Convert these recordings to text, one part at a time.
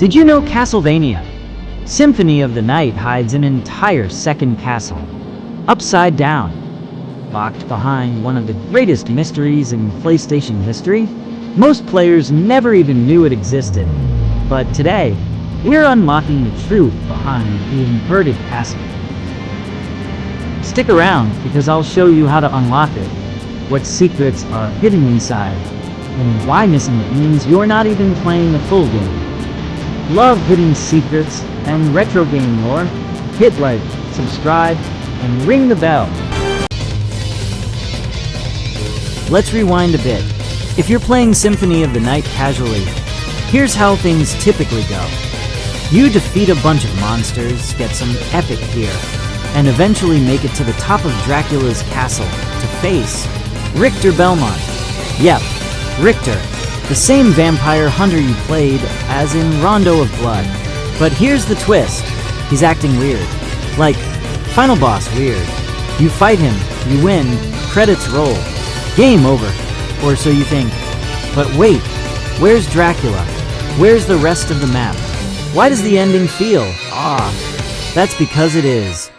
Did you know Castlevania? Symphony of the Night hides an entire second castle, upside down, locked behind one of the greatest mysteries in PlayStation history. Most players never even knew it existed, but today, we're unlocking the truth behind the inverted castle. Stick around, because I'll show you how to unlock it, what secrets are hidden inside, and why missing it means you're not even playing the full game. Love hidden secrets and retro game lore? Hit like, subscribe, and ring the bell. Let's rewind a bit. If you're playing Symphony of the Night casually, here's how things typically go. You defeat a bunch of monsters, get some epic gear, and eventually make it to the top of Dracula's castle to face Richter Belmont. Yep, Richter, the same vampire hunter you played as in Rondo of Blood. But here's the twist. He's acting weird. Like, final boss weird. You fight him, you win, credits roll. Game over. Or so you think. But wait, where's Dracula? Where's the rest of the map? Why does the ending feel off? That's because it is.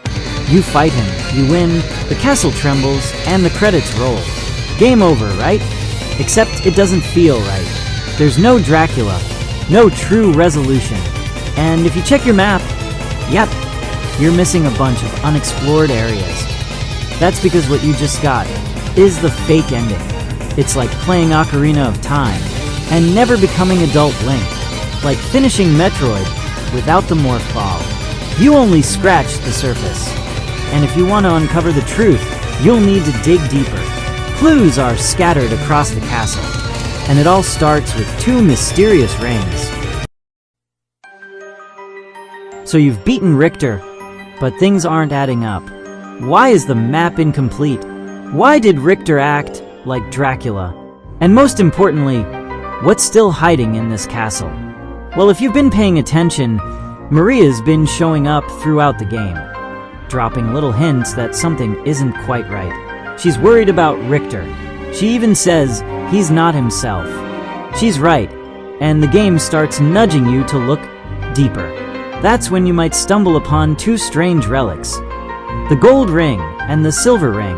You fight him, you win, the castle trembles, and the credits roll. Game over, right? Except it doesn't feel right. There's no Dracula, no true resolution. And if you check your map, yep, you're missing a bunch of unexplored areas. That's because what you just got is the fake ending. It's like playing Ocarina of Time and never becoming adult Link. Like finishing Metroid without the Morph Ball. You only scratched the surface. And if you want to uncover the truth, you'll need to dig deeper. Clues are scattered across the castle, and it all starts with two mysterious rings. So you've beaten Richter, but things aren't adding up. Why is the map incomplete? Why did Richter act like Dracula? And most importantly, what's still hiding in this castle? Well, if you've been paying attention, Maria's been showing up throughout the game, dropping little hints that something isn't quite right. She's worried about Richter. She even says he's not himself. She's right, and the game starts nudging you to look deeper. That's when you might stumble upon two strange relics. The gold ring and the silver ring.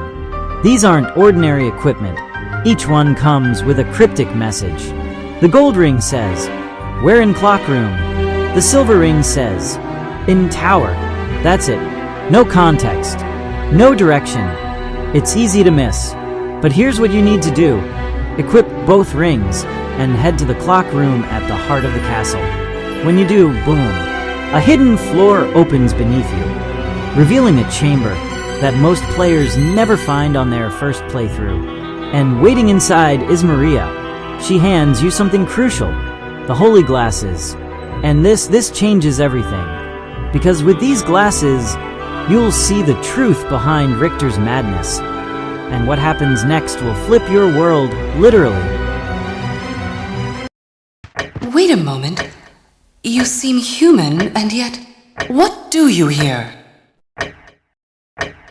These aren't ordinary equipment. Each one comes with a cryptic message. The gold ring says, "We're in clock room." The silver ring says, "In tower." That's it. No context. No direction. It's easy to miss. But here's what you need to do. Equip both rings and head to the clock room at the heart of the castle. When you do, boom, a hidden floor opens beneath you, revealing a chamber that most players never find on their first playthrough. And waiting inside is Maria. She hands you something crucial, the holy glasses. And this changes everything. Because with these glasses, you'll see the truth behind Richter's madness. And what happens next will flip your world, literally. Wait a moment. You seem human, and yet, what do you here?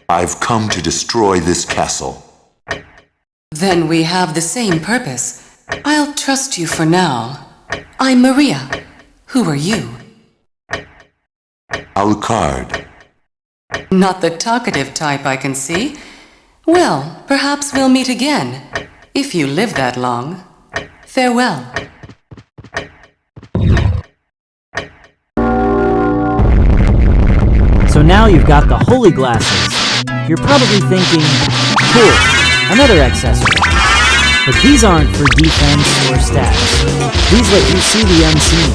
I've come to destroy this castle. Then we have the same purpose. I'll trust you for now. I'm Maria. Who are you? Alucard. Not the talkative type, I can see. Well, perhaps we'll meet again, if you live that long. Farewell. So now you've got the holy glasses. You're probably thinking, cool, another accessory. But these aren't for defense or stats. These let you see the unseen.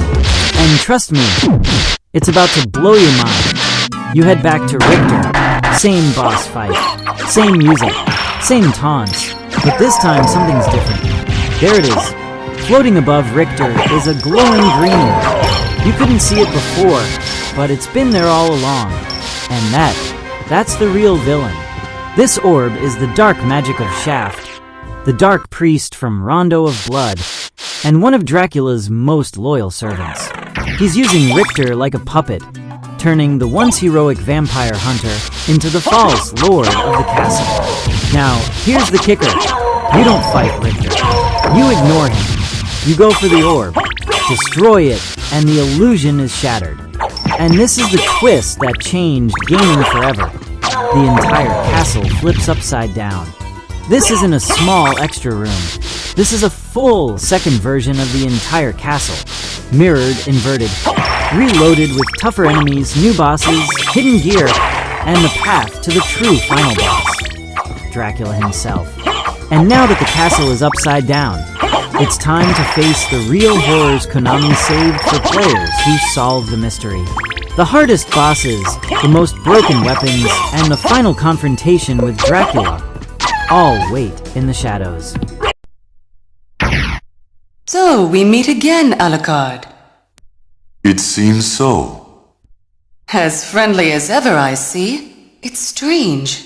And trust me, it's about to blow your mind. You head back to Richter. Same boss fight. Same music. Same taunts. But this time something's different. There it is. Floating above Richter is a glowing green orb. You couldn't see it before, but it's been there all along. And that's the real villain. This orb is the dark magic of Shaft, the dark priest from Rondo of Blood, and one of Dracula's most loyal servants. He's using Richter like a puppet, turning the once heroic vampire hunter into the false lord of the castle. Now, here's the kicker. You don't fight Richter. You ignore him. You go for the orb, destroy it, and the illusion is shattered. And this is the twist that changed gaming forever. The entire castle flips upside down. This isn't a small extra room. This is a full second version of the entire castle. Mirrored, inverted, reloaded with tougher enemies, new bosses, hidden gear, and the path to the true final boss, Dracula himself. And now that the castle is upside down, it's time to face the real horrors Konami saved for players who solve the mystery. The hardest bosses, the most broken weapons, and the final confrontation with Dracula all wait in the shadows. So, we meet again, Alucard. It seems so. As friendly as ever, I see. It's strange.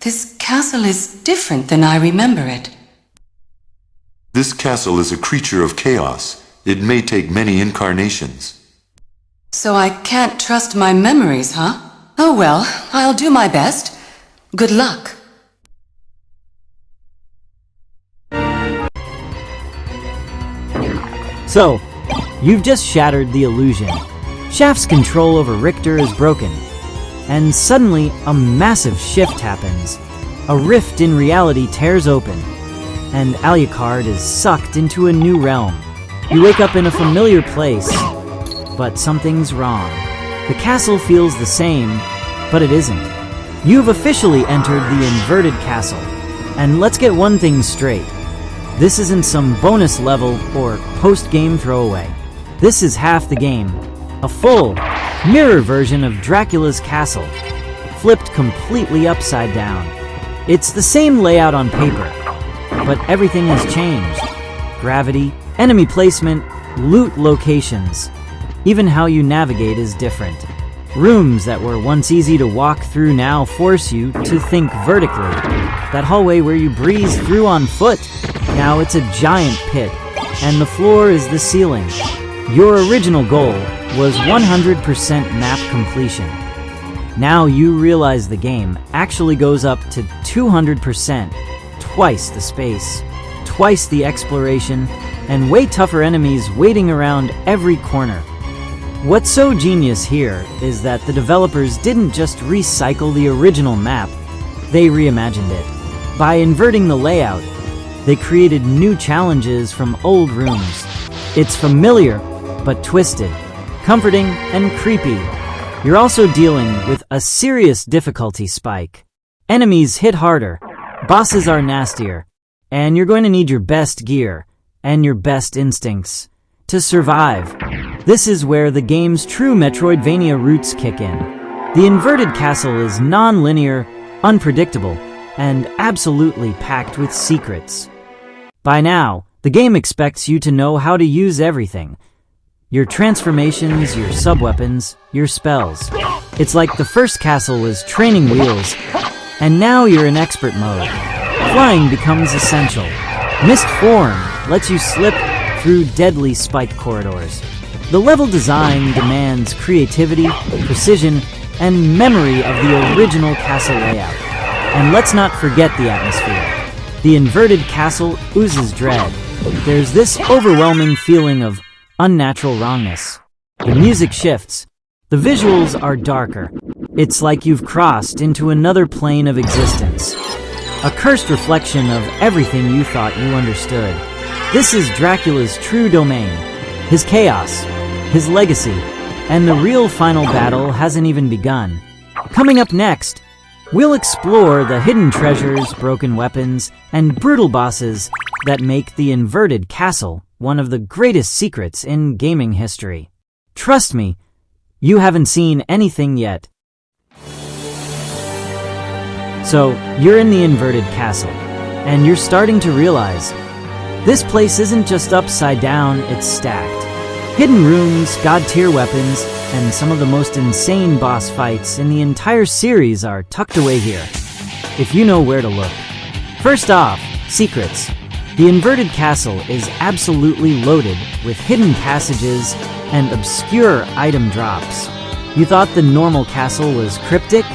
This castle is different than I remember it. This castle is a creature of chaos. It may take many incarnations. So I can't trust my memories, huh? Oh well, I'll do my best. Good luck. So, you've just shattered the illusion. Shaft's control over Richter is broken. And suddenly, a massive shift happens. A rift in reality tears open. And Alucard is sucked into a new realm. You wake up in a familiar place, but something's wrong. The castle feels the same, but it isn't. You've officially entered the inverted castle. And let's get one thing straight. This isn't some bonus level or post-game throwaway. This is half the game. A full, mirror version of Dracula's castle, flipped completely upside down. It's the same layout on paper, but everything has changed. Gravity, enemy placement, loot locations. Even how you navigate is different. Rooms that were once easy to walk through now force you to think vertically. That hallway where you breeze through on foot, now it's a giant pit, and the floor is the ceiling. Your original goal was 100% map completion. Now you realize the game actually goes up to 200%, twice the space, twice the exploration, and way tougher enemies waiting around every corner. What's so genius here is that the developers didn't just recycle the original map, they reimagined it. By inverting the layout, they created new challenges from old rooms. It's familiar, but twisted, comforting, and creepy. You're also dealing with a serious difficulty spike. Enemies hit harder, bosses are nastier, and you're going to need your best gear and your best instincts to survive. This is where the game's true Metroidvania roots kick in. The inverted castle is non-linear, unpredictable, and absolutely packed with secrets. By now, the game expects you to know how to use everything. Your transformations, your sub-weapons, your spells. It's like the first castle was training wheels, and now you're in expert mode. Flying becomes essential. Mist form lets you slip through deadly spiked corridors. The level design demands creativity, precision, and memory of the original castle layout. And let's not forget the atmosphere. The inverted castle oozes dread. There's this overwhelming feeling of unnatural wrongness. The music shifts. The visuals are darker. It's like you've crossed into another plane of existence. A cursed reflection of everything you thought you understood. This is Dracula's true domain. His chaos, his legacy, and the real final battle hasn't even begun. Coming up next, we'll explore the hidden treasures, broken weapons, and brutal bosses that make the inverted castle one of the greatest secrets in gaming history. Trust me, you haven't seen anything yet. So, you're in the inverted castle, and you're starting to realize this place isn't just upside down, it's stacked. Hidden rooms, god-tier weapons, and some of the most insane boss fights in the entire series are tucked away here, if you know where to look. First off, secrets. The inverted castle is absolutely loaded with hidden passages and obscure item drops. You thought the normal castle was cryptic?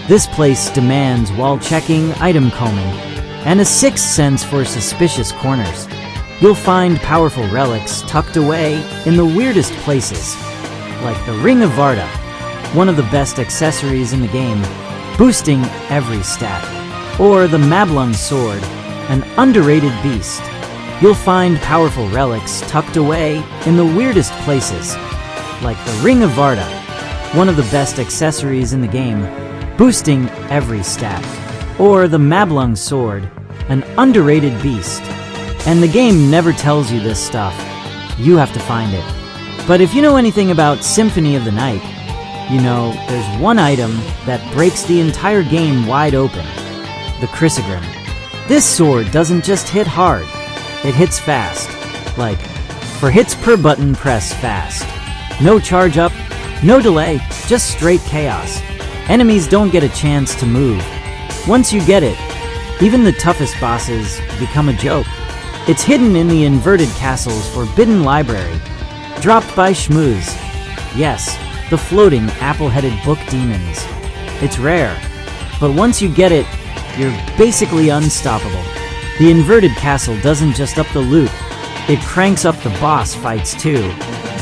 This place demands wall checking, item combing, and a sixth sense for suspicious corners. You'll find powerful relics tucked away in the weirdest places, like the Ring of Varda, one of the best accessories in the game, boosting every stat, or the Mablung Sword, an underrated beast. You'll find powerful relics tucked away in the weirdest places, like the Ring of Varda, one of the best accessories in the game, boosting every stat, or the Mablung Sword, an underrated beast. And the game never tells you this stuff. You have to find it. But if you know anything about Symphony of the Night, you know there's one item that breaks the entire game wide open: the Crissaegrim. This sword doesn't just hit hard, it hits fast. Like, for hits per button, press fast. No charge up, no delay, just straight chaos. Enemies don't get a chance to move. Once you get it, even the toughest bosses become a joke. It's hidden in the Inverted Castle's Forbidden Library, dropped by Schmooze. Yes, the floating apple-headed book demons. It's rare, but once you get it, you're basically unstoppable. The Inverted Castle doesn't just up the loot, it cranks up the boss fights too.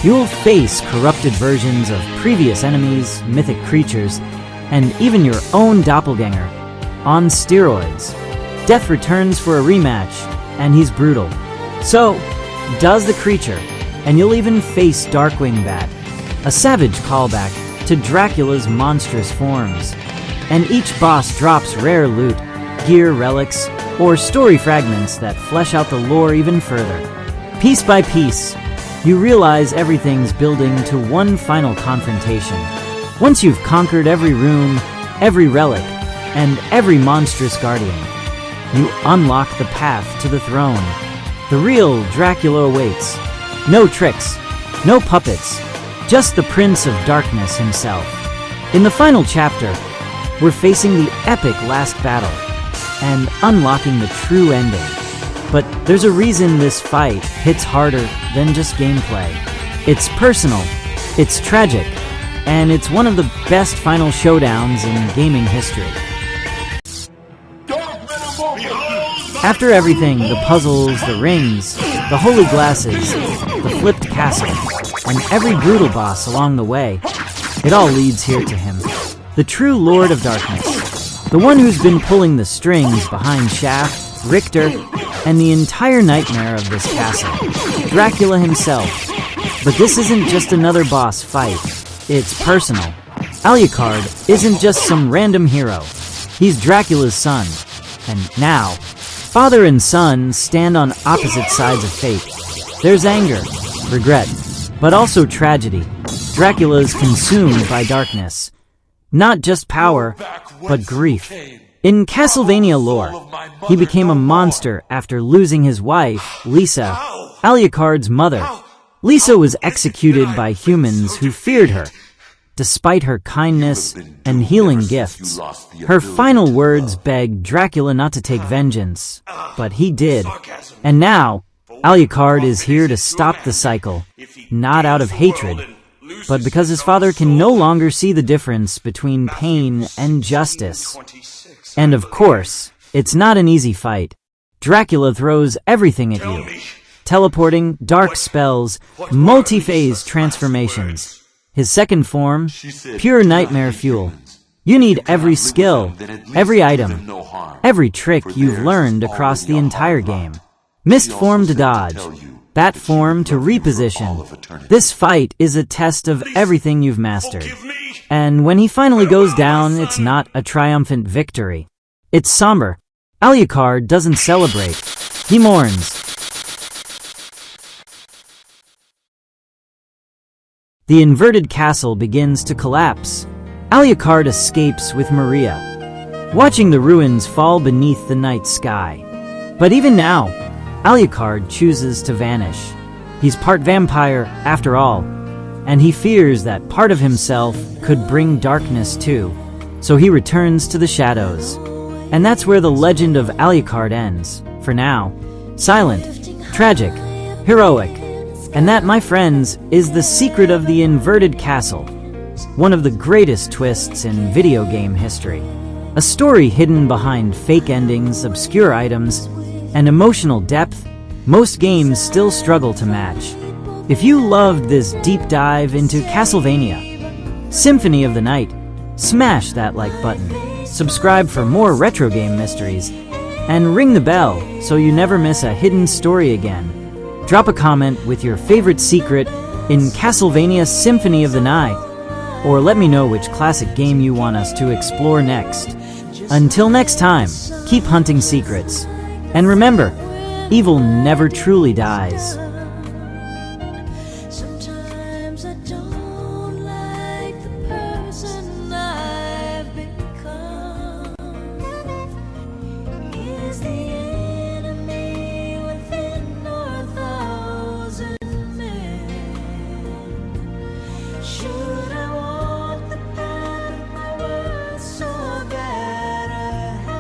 You'll face corrupted versions of previous enemies, mythic creatures, and even your own doppelganger, on steroids. Death returns for a rematch, and he's brutal. So does the creature, and you'll even face Darkwing Bat, a savage callback to Dracula's monstrous forms. And each boss drops rare loot, gear, relics, or story fragments that flesh out the lore even further. Piece by piece, you realize everything's building to one final confrontation. Once you've conquered every room, every relic, and every monstrous guardian, you unlock the path to the throne. The real Dracula awaits. No tricks, no puppets, just the Prince of Darkness himself. In the final chapter, we're facing the epic last battle and unlocking the true ending. But there's a reason this fight hits harder than just gameplay. It's personal, it's tragic, and it's one of the best final showdowns in gaming history. After everything, the puzzles, the rings, the holy glasses, the flipped castle, and every brutal boss along the way, it all leads here to him, the true Lord of Darkness, the one who's been pulling the strings behind Shaft, Richter, and the entire nightmare of this castle, Dracula himself. But this isn't just another boss fight, it's personal. Alucard isn't just some random hero, he's Dracula's son, and now, father and son stand on opposite sides of fate. There's anger, regret, but also tragedy. Dracula's consumed by darkness. Not just power, but grief. In Castlevania lore, he became a monster after losing his wife, Lisa, Alucard's mother. Lisa was executed by humans who feared her. Despite her kindness and healing gifts, her final words begged Dracula not to take vengeance, but he did. And now, Alucard is here to stop the cycle, not out of hatred, but because his father can no longer see the difference between pain and justice. And of course, it's not an easy fight. Dracula throws everything at you. Teleporting, dark spells, multi-phase transformations. His second form, pure nightmare fuel. You need every skill, every item, every trick you've learned across the entire game. Mist form to dodge, bat form to reposition. This fight is a test of everything you've mastered. And when he finally goes down, it's not a triumphant victory. It's somber. Alucard doesn't celebrate. He mourns. The inverted castle begins to collapse. Alucard escapes with Maria, watching the ruins fall beneath the night sky. But even now, Alucard chooses to vanish. He's part vampire, after all, and he fears that part of himself could bring darkness too. So he returns to the shadows. And that's where the legend of Alucard ends, for now. Silent, tragic, heroic. And that, my friends, is the secret of the Inverted Castle, one of the greatest twists in video game history. A story hidden behind fake endings, obscure items, and emotional depth most games still struggle to match. If you loved this deep dive into Castlevania, Symphony of the Night, smash that like button, subscribe for more retro game mysteries, and ring the bell so you never miss a hidden story again. Drop a comment with your favorite secret in Castlevania Symphony of the Night, or let me know which classic game you want us to explore next. Until next time, keep hunting secrets. And remember, evil never truly dies.